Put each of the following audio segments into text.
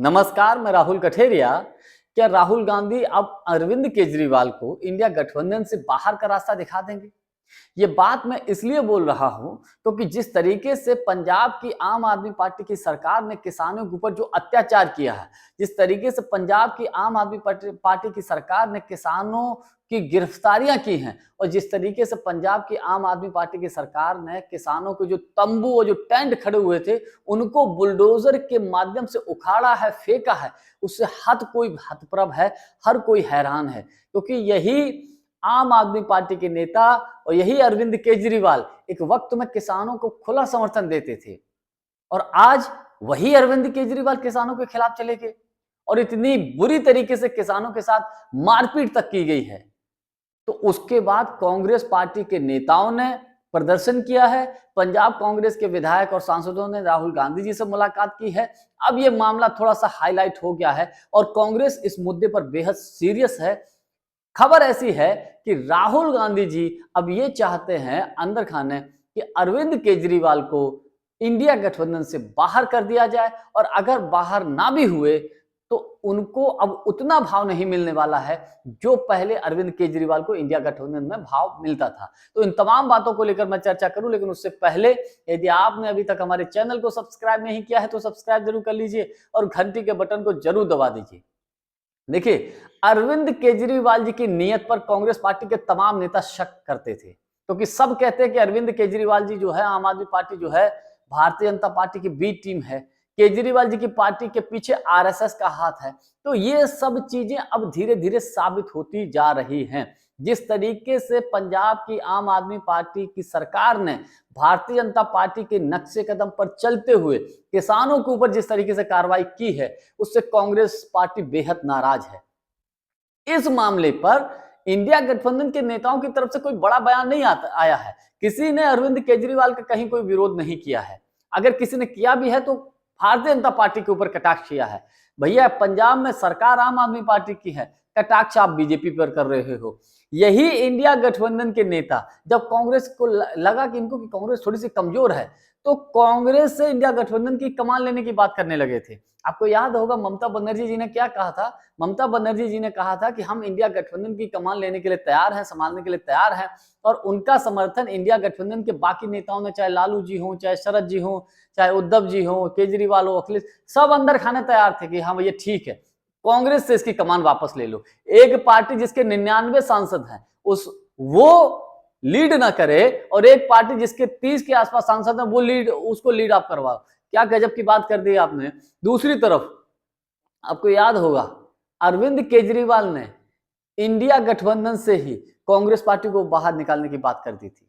नमस्कार, मैं राहुल कठेरिया। क्या राहुल गांधी अब अरविंद केजरीवाल को इंडिया गठबंधन से बाहर का रास्ता दिखा देंगे? ये बात मैं इसलिए बोल रहा हूं क्योंकि जिस तरीके से पंजाब की आम आदमी पार्टी की सरकार ने किसानों के ऊपर जो अत्याचार किया है, जिस तरीके से पंजाब की आम आदमी पार्टी की सरकार ने किसानों की गिरफ्तारियां की हैं और जिस तरीके से पंजाब की आम आदमी पार्टी की सरकार ने किसानों के जो तंबू और जो टेंट खड़े हुए थे उनको बुलडोजर के माध्यम से उखाड़ा है, फेंका है, उससे हद कोई हतप्रभ है, हर कोई हैरान है क्योंकि यही आम आदमी पार्टी के नेता और यही अरविंद केजरीवाल एक वक्त में किसानों को खुला समर्थन देते थे और आज वही अरविंद केजरीवाल किसानों के खिलाफ चले गए और इतनी बुरी तरीके से किसानों के साथ मारपीट तक की गई है। तो उसके बाद कांग्रेस पार्टी के नेताओं ने प्रदर्शन किया है, पंजाब कांग्रेस के विधायक और सांसदों ने राहुल गांधी जी से मुलाकात की है। अब यह मामला थोड़ा सा हाईलाइट हो गया है और कांग्रेस इस मुद्दे पर बेहद सीरियस है। खबर ऐसी है कि राहुल गांधी जी अब ये चाहते हैं अंदर खाने कि अरविंद केजरीवाल को इंडिया गठबंधन से बाहर कर दिया जाए और अगर बाहर ना भी हुए तो उनको अब उतना भाव नहीं मिलने वाला है जो पहले अरविंद केजरीवाल को इंडिया गठबंधन में भाव मिलता था। तो इन तमाम बातों को लेकर मैं चर्चा करूं, लेकिन उससे पहले यदि आपने अभी तक हमारे चैनल को सब्सक्राइब नहीं किया है तो सब्सक्राइब जरूर कर लीजिए और घंटी के बटन को जरूर दबा दीजिए। देखिए, अरविंद केजरीवाल जी की नीयत पर कांग्रेस पार्टी के तमाम नेता शक करते थे क्योंकि सब कहते हैं कि अरविंद केजरीवाल जी जो है, आम आदमी पार्टी जो है, भारतीय जनता पार्टी की बी टीम है, केजरीवाल जी की पार्टी के पीछे आरएसएस का हाथ है। तो ये सब चीजें अब धीरे धीरे साबित होती जा रही हैं। जिस तरीके से पंजाब की आम आदमी पार्टी की सरकार ने भारतीय जनता पार्टी के नक्शे कदम पर चलते हुए किसानों के ऊपर जिस तरीके से कार्रवाई की है उससे कांग्रेस पार्टी बेहद नाराज है। इस मामले पर इंडिया गठबंधन के नेताओं की तरफ से कोई बड़ा बयान नहीं आया है। किसी ने अरविंद केजरीवाल का कहीं कोई विरोध नहीं किया है। अगर किसी ने किया भी है तो भारतीय जनता पार्टी के ऊपर कटाक्ष किया है। भैया, पंजाब में सरकार आम आदमी पार्टी की है, कटाक्ष आप बीजेपी पर कर रहे हो। यही इंडिया गठबंधन के नेता जब कांग्रेस को लगा कि इनको कि कांग्रेस थोड़ी सी कमजोर है तो कांग्रेस से इंडिया गठबंधन की कमान लेने की बात करने लगे थे। आपको याद होगा ममता बनर्जी जी ने क्या कहा था? ममता बनर्जी जी ने कहा था कि हम इंडिया गठबंधन की कमान लेने के लिए तैयार हैं, संभालने के लिए तैयार हैं और उनका समर्थन इंडिया गठबंधन के बाकी नेताओं ने, चाहे लालू जी हों, चाहे शरद जी हों, चाहे उद्धव जी हों, केजरीवाल हो, अखिलेश, सब अंदर खाने तैयार थे कि हाँ ये ठीक है, कांग्रेस से इसकी कमान वापस ले लो। एक पार्टी जिसके 99 सांसद हैं वो लीड ना करे और एक पार्टी जिसके 30 के आसपास सांसद हैं वो उसको लीड आप करवाओ। क्या गजब की बात कर दी आपने। दूसरी तरफ आपको याद होगा अरविंद केजरीवाल ने इंडिया गठबंधन से ही कांग्रेस पार्टी को बाहर निकालने की बात कर दी थी।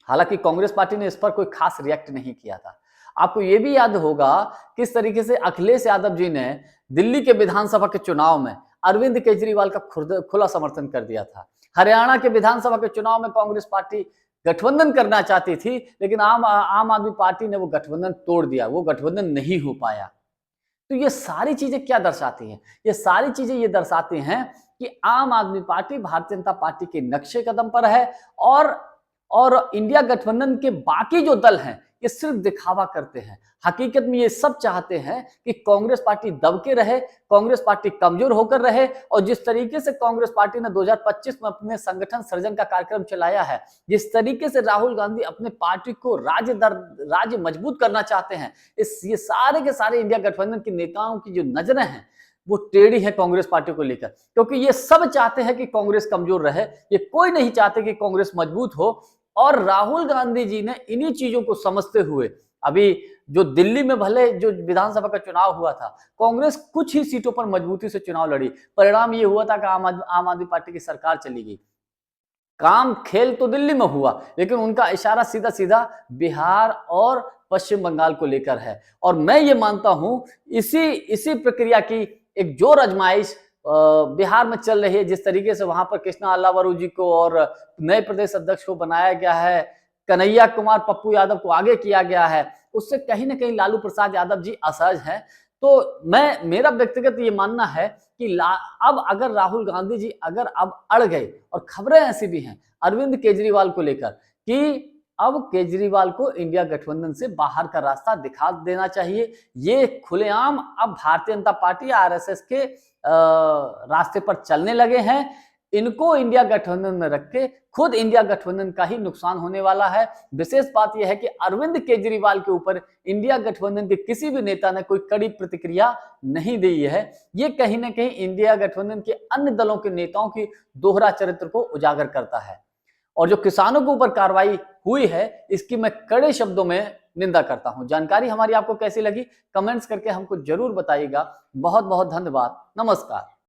हालांकि कांग्रेस पार्टी ने इस पर कोई खास रिएक्ट नहीं किया था। आपको यह भी याद होगा किस तरीके से अखिलेश यादव जी ने दिल्ली के विधानसभा के चुनाव में अरविंद केजरीवाल का खुला समर्थन कर दिया था। हरियाणा के विधानसभा के चुनाव में कांग्रेस पार्टी गठबंधन करना चाहती थी लेकिन आम आदमी पार्टी ने वो गठबंधन तोड़ दिया, वो गठबंधन नहीं हो पाया। तो ये सारी चीजें क्या दर्शाती हैं? ये सारी चीजें ये दर्शाती हैं कि आम आदमी पार्टी भारतीय जनता पार्टी के नक्शे कदम पर है और इंडिया गठबंधन के बाकी जो दल हैं ये सिर्फ दिखावा करते हैं। हकीकत में ये सब चाहते हैं कि कांग्रेस पार्टी दबके रहे, कांग्रेस पार्टी कमजोर होकर रहे और जिस तरीके से कांग्रेस पार्टी ने 2025 में अपने संगठन सृजन का कार्यक्रम चलाया है, जिस तरीके से राहुल गांधी अपने पार्टी को राज्य मजबूत करना चाहते हैं, ये सारे के सारे इंडिया गठबंधन के नेताओं की जो नजरें हैं वो टेढ़ी है कांग्रेस पार्टी को लेकर, क्योंकि ये सब चाहते हैं कि कांग्रेस कमजोर रहे, ये कोई नहीं चाहते कि कांग्रेस मजबूत हो। और राहुल गांधी जी ने इन्हीं चीजों को समझते हुए अभी जो दिल्ली में भले जो विधानसभा का चुनाव हुआ था, कांग्रेस कुछ ही सीटों पर मजबूती से चुनाव लड़ी, परिणाम ये हुआ था कि आम आदमी पार्टी की सरकार चली गई। काम खेल तो दिल्ली में हुआ लेकिन उनका इशारा सीधा सीधा बिहार और पश्चिम बंगाल को लेकर है। और मैं ये मानता हूं इसी प्रक्रिया की एक जोर आजमाइश बिहार में चल रही है। जिस तरीके से वहां पर कृष्णा अल्लावरू जी को और नए प्रदेश अध्यक्ष को बनाया गया है, कन्हैया कुमार पप्पू यादव को आगे किया गया है, उससे कहीं ना कहीं लालू प्रसाद यादव जी असहज हैं। तो मेरा व्यक्तिगत ये मानना है कि अब अगर राहुल गांधी जी अगर अब अड़ गए, और खबरें ऐसी भी हैं अरविंद केजरीवाल को लेकर कि अब केजरीवाल को इंडिया गठबंधन से बाहर का रास्ता दिखा देना चाहिए। ये खुलेआम अब भारतीय जनता पार्टी आरएसएस के रास्ते पर चलने लगे हैं। इनको इंडिया गठबंधन में रख के खुद इंडिया गठबंधन का ही नुकसान होने वाला है। विशेष बात यह है कि अरविंद केजरीवाल के ऊपर इंडिया गठबंधन के किसी भी नेता ने कोई कड़ी प्रतिक्रिया नहीं दी है। ये कहीं ना कहीं इंडिया गठबंधन के अन्य दलों के नेताओं की दोहरा चरित्र को उजागर करता है। और जो किसानों के ऊपर कार्रवाई हुई है, इसकी मैं कड़े शब्दों में निंदा करता हूं। जानकारी हमारी आपको कैसी लगी, कमेंट्स करके हमको जरूर बताइएगा। बहुत बहुत धन्यवाद। नमस्कार।